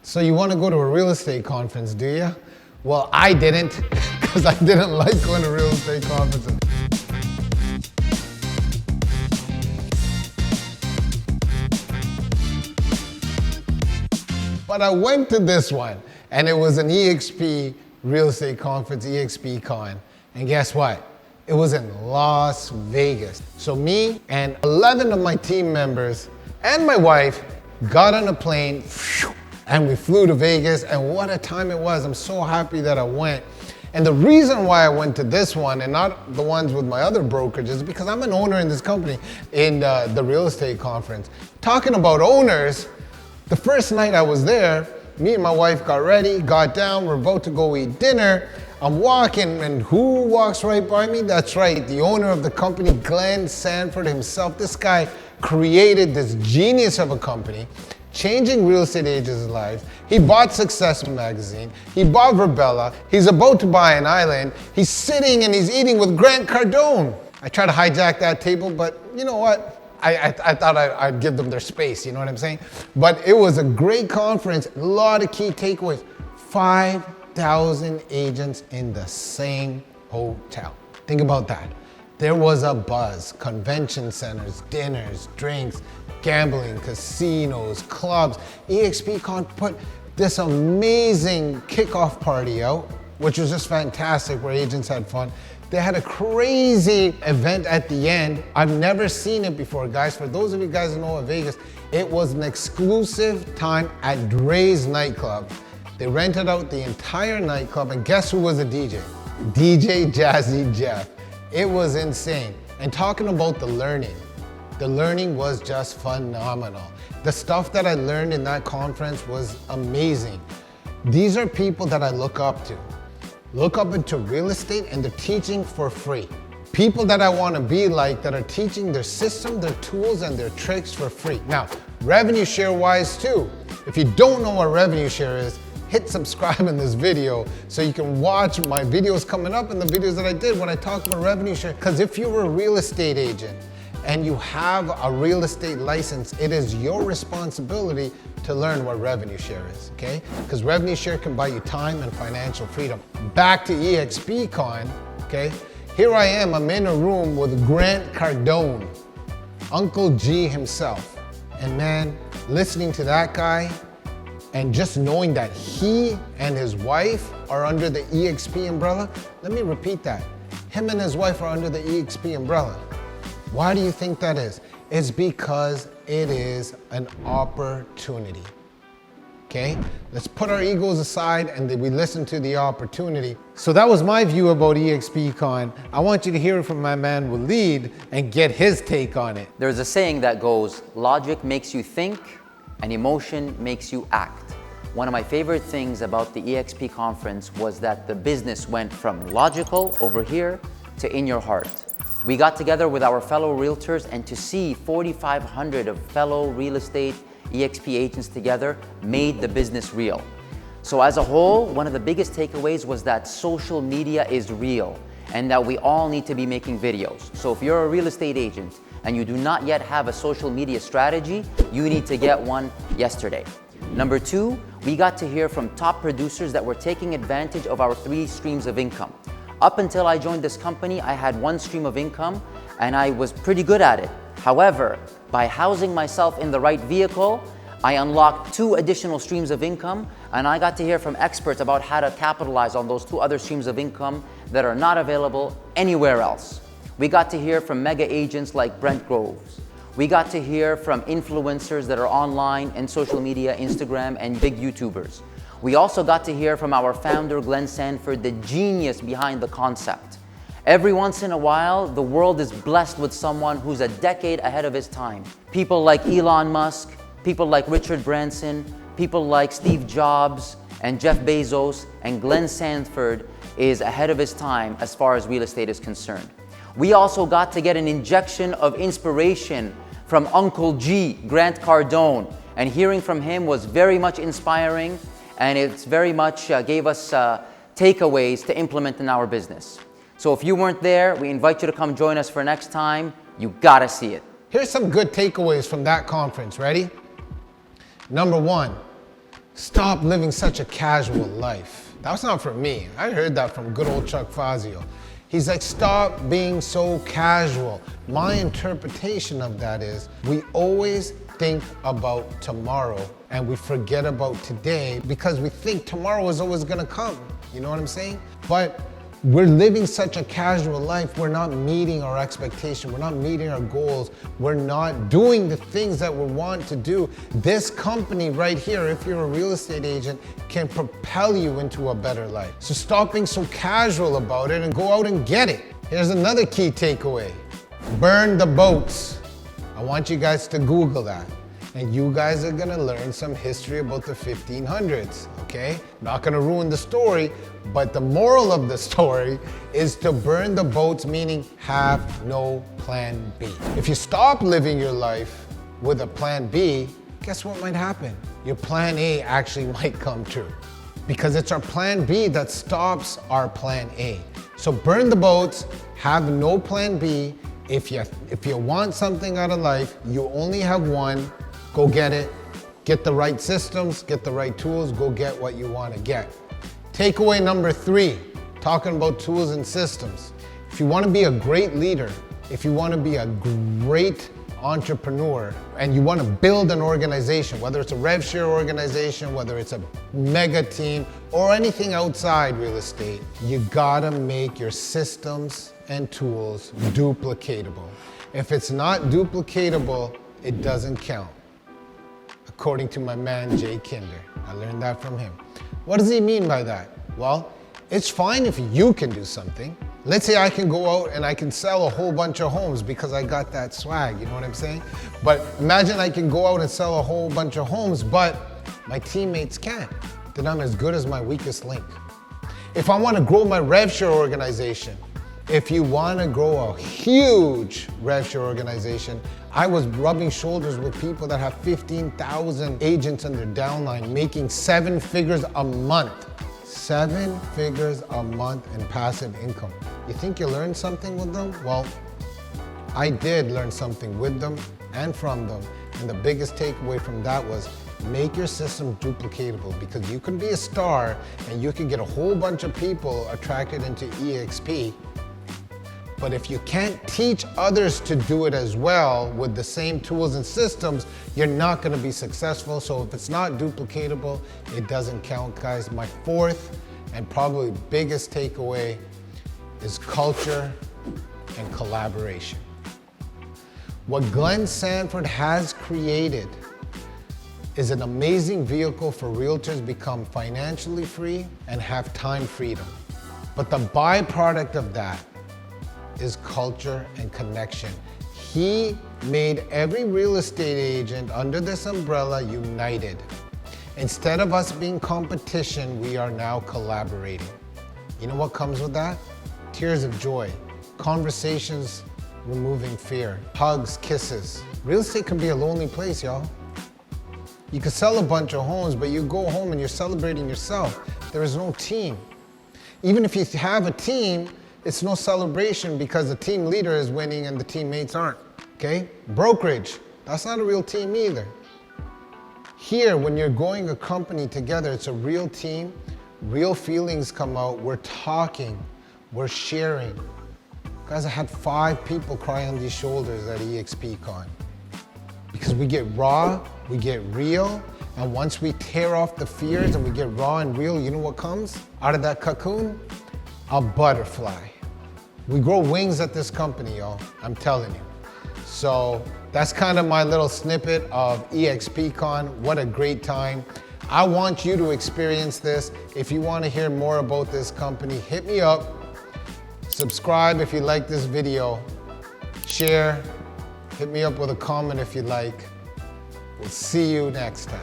So you want to go to a real estate conference, do you? Well, I didn't, because I didn't like going to real estate conferences. But I went to this one, and it was an EXP real estate conference, ExpCon. And guess what? It was in Las Vegas. So me and 11 of my team members and my wife got on a plane, and we flew to Vegas, and what a time it was. I'm so happy that I went. And the reason why I went to this one and not the ones with my other brokerages is because I'm an owner in this company in the real estate conference. Talking about owners, the first night I was there, me and my wife got ready, got down, we're about to go eat dinner. I'm walking, and who walks right by me? That's right, the owner of the company, Glenn Sanford himself. This guy created this genius of a company, changing real estate agents' lives. He bought Success Magazine. He bought Verbella. He's about to buy an island. He's sitting and he's eating with Grant Cardone. I tried to hijack that table, but you know what? I thought I'd give them their space, you know what I'm saying? But it was a great conference, a lot of key takeaways. 5,000 agents in the same hotel. Think about that. There was a buzz, convention centers, dinners, drinks, gambling, casinos, clubs. ExpCon put this amazing kickoff party out, which was just fantastic, where agents had fun. They had a crazy event at the end. I've never seen it before, guys. For those of you guys who know of Vegas, it was an exclusive time at Dre's nightclub. They rented out the entire nightclub, and guess who was a DJ? DJ Jazzy Jeff. It was insane. And talking about the learning was just phenomenal. The stuff that I learned in that conference was amazing. These are people that I look up to. Look up into real estate, and they're teaching for free. People that I want to be like, that are teaching their system, their tools, and their tricks for free. Now, revenue share wise too. If you don't know what revenue share is, hit subscribe in this video so you can watch my videos coming up and the videos that I did when I talked about revenue share. Because if you're a real estate agent and you have a real estate license, it is your responsibility to learn what revenue share is, okay? Because revenue share can buy you time and financial freedom. Back to ExpCon, okay? Here I am, I'm in a room with Grant Cardone, Uncle G himself. And man, listening to that guy, and just knowing that he and his wife are under the EXP umbrella, let me repeat that. Him and his wife are under the EXP umbrella. Why do you think that is? It's because it is an opportunity, okay? Let's put our egos aside and we listen to the opportunity. So that was my view about ExpCon. I want you to hear it from my man Waleed and get his take on it. There's a saying that goes, logic makes you think and emotion makes you act. One of my favorite things about the EXP conference was that the business went from logical over here to in your heart. We got together with our fellow realtors, and to see 4,500 of fellow real estate EXP agents together made the business real. So as a whole, one of the biggest takeaways was that social media is real and that we all need to be making videos. So if you're a real estate agent and you do not yet have a social media strategy, you need to get one yesterday. Number two, we got to hear from top producers that were taking advantage of our 3 streams of income. Up until I joined this company, I had 1 stream of income and I was pretty good at it. However, by housing myself in the right vehicle, I unlocked 2 additional streams of income, and I got to hear from experts about how to capitalize on those 2 other streams of income that are not available anywhere else. We got to hear from mega agents like Brent Groves. We got to hear from influencers that are online and social media, Instagram, and big YouTubers. We also got to hear from our founder, Glenn Sanford, the genius behind the concept. Every once in a while, the world is blessed with someone who's a decade ahead of his time. People like Elon Musk, people like Richard Branson, people like Steve Jobs and Jeff Bezos, and Glenn Sanford is ahead of his time as far as real estate is concerned. We also got to get an injection of inspiration from Uncle G, Grant Cardone, and hearing from him was very much inspiring, and it's very much gave us takeaways to implement in our business. So if you weren't there, we invite you to come join us for next time. You gotta see it. Here's some good takeaways from that conference. Ready? Number 1, Stop living such a casual life. That's not from me. I heard that from good old Chuck Fazio. He's like, stop being so casual. My interpretation of that is we always think about tomorrow and we forget about today because we think tomorrow is always gonna come. You know what I'm saying? But we're living such a casual life, we're not meeting our expectation, we're not meeting our goals, we're not doing the things that we want to do. This company right here, if you're a real estate agent, can propel you into a better life. So stop being so casual about it and go out and get it. Here's another key takeaway. Burn the boats. I want you guys to Google that. And you guys are gonna learn some history about the 1500s, okay? Not gonna ruin the story, but the moral of the story is to burn the boats, meaning have no plan B. If you stop living your life with a plan B, guess what might happen? Your plan A actually might come true because it's our plan B that stops our plan A. So burn the boats, have no plan B. If you want something out of life, you only have one. Go get it, get the right systems, get the right tools, go get what you want to get. Takeaway number 3, talking about tools and systems. If you want to be a great leader, if you want to be a great entrepreneur, and you want to build an organization, whether it's a rev share organization, whether it's a mega team, or anything outside real estate, you gotta make your systems and tools duplicatable. If it's not duplicatable, it doesn't count. According to my man, Jay Kinder. I learned that from him. What does he mean by that? Well, it's fine if you can do something. Let's say I can go out and I can sell a whole bunch of homes because I got that swag, you know what I'm saying? But imagine I can go out and sell a whole bunch of homes, but my teammates can't. Then I'm as good as my weakest link. If I want to grow my rev share organization, if you want to grow a huge rev share organization, I was rubbing shoulders with people that have 15,000 agents in their downline making 7 figures a month. 7 figures a month in passive income. You think you learned something with them? Well, I did learn something with them and from them. And the biggest takeaway from that was make your system duplicatable because you can be a star and you can get a whole bunch of people attracted into EXP. But if you can't teach others to do it as well with the same tools and systems, you're not gonna be successful. So if it's not duplicatable, it doesn't count, guys. My 4th and probably biggest takeaway is culture and collaboration. What Glenn Sanford has created is an amazing vehicle for realtors to become financially free and have time freedom. But the byproduct of that is culture and connection. He made every real estate agent under this umbrella united. Instead of us being competition, we are now collaborating. You know what comes with that? Tears of joy, conversations removing fear, hugs, kisses. Real estate can be a lonely place, y'all. You can sell a bunch of homes, but you go home and you're celebrating yourself. There is no team. Even if you have a team, it's no celebration because the team leader is winning and the teammates aren't, okay? Brokerage, that's not a real team either. Here, when you're growing a company together, it's a real team, real feelings come out, we're talking, we're sharing. Guys, I had 5 people cry on these shoulders at ExpCon because we get raw, we get real, and once we tear off the fears and we get raw and real, you know what comes out of that cocoon? A butterfly. We grow wings at this company, y'all, I'm telling you. So that's kind of my little snippet of ExpCon. What a great time. I want you to experience this. If you want to hear more about this company, hit me up. Subscribe if you like this video. Share. Hit me up with a comment if you like. We'll see you next time.